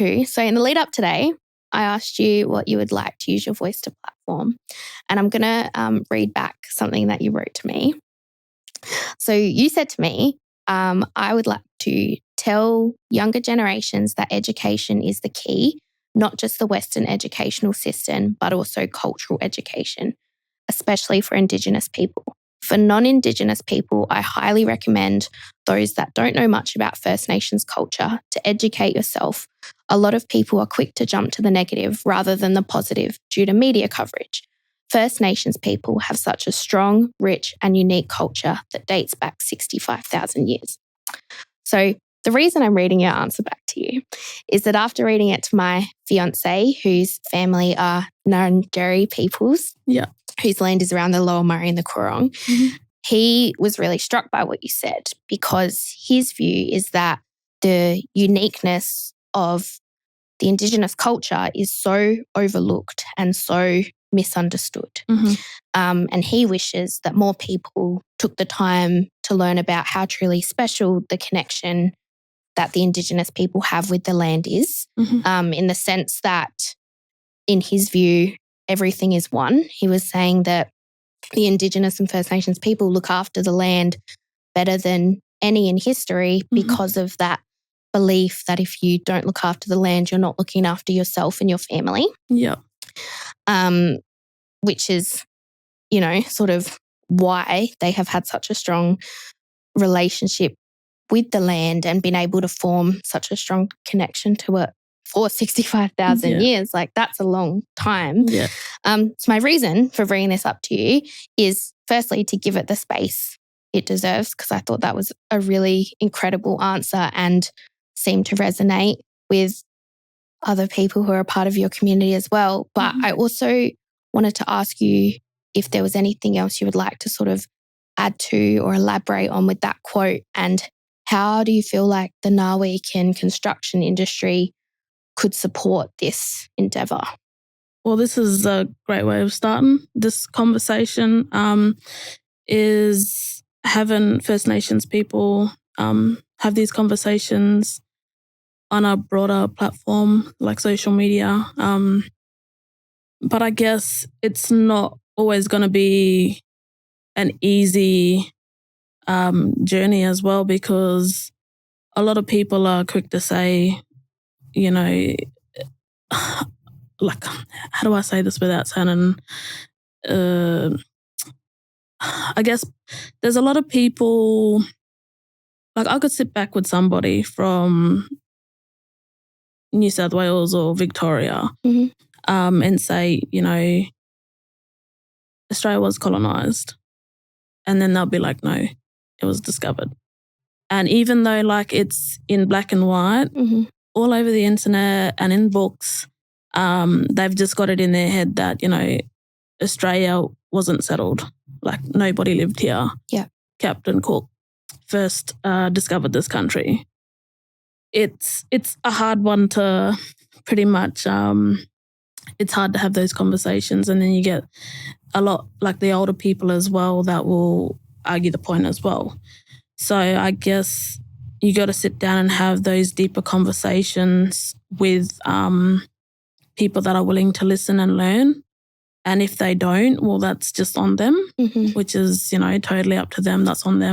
too. So in the lead up today, I asked you what you would like to use your voice to platform. And I'm going to read back something that you wrote to me. So you said to me, I would like to tell younger generations that education is the key, not just the Western educational system, but also cultural education, especially for Indigenous people. For non-Indigenous people, I highly recommend those that don't know much about First Nations culture to educate yourself. A lot of people are quick to jump to the negative rather than the positive due to media coverage. First Nations people have such a strong, rich and unique culture that dates back 65,000 years. So the reason I'm reading your answer back to you is that after reading it to my fiancé, whose family are Ngarrindjeri peoples, whose land is around the Lower Murray and the Coorong, he was really struck by what you said because his view is that the uniqueness of the Indigenous culture is so overlooked and so misunderstood. And he wishes that more people took the time to learn about how truly special the connection that the Indigenous people have with the land is, in the sense that, in his view, everything is one. He was saying that the Indigenous and First Nations people look after the land better than any in history because of that belief that if you don't look after the land, you're not looking after yourself and your family. Which is, you know, sort of why they have had such a strong relationship with the land and been able to form such a strong connection to it for 65,000 years. Like, that's a long time. So my reason for bringing this up to you is firstly to give it the space it deserves, because I thought that was a really incredible answer and seemed to resonate with other people who are a part of your community as well. But I also wanted to ask you if there was anything else you would like to sort of add to or elaborate on with that quote, and how do you feel like the NAWIC and construction industry could support this endeavour? Well, this is a great way of starting this conversation, is having First Nations people have these conversations on a broader platform like social media. But I guess it's not always going to be an easy journey as well, because a lot of people are quick to say, you know, like, how do I say this without sounding... I guess there's a lot of people... Like, I could sit back with somebody from New South Wales or Victoria and say, you know, Australia was colonised. And then they'll be like, no, it was discovered. And even though, like, it's in black and white, all over the internet and in books, they've just got it in their head that, you know, Australia wasn't settled. Like, nobody lived here. Captain Cook first discovered this country. It's a hard one to pretty much... it's hard to have those conversations, and then you get a lot, like the older people as well, that will argue the point as well. So I guess you got to sit down and have those deeper conversations with people that are willing to listen and learn. And if they don't, well, that's just on them, which is, you know, totally up to them. That's on them.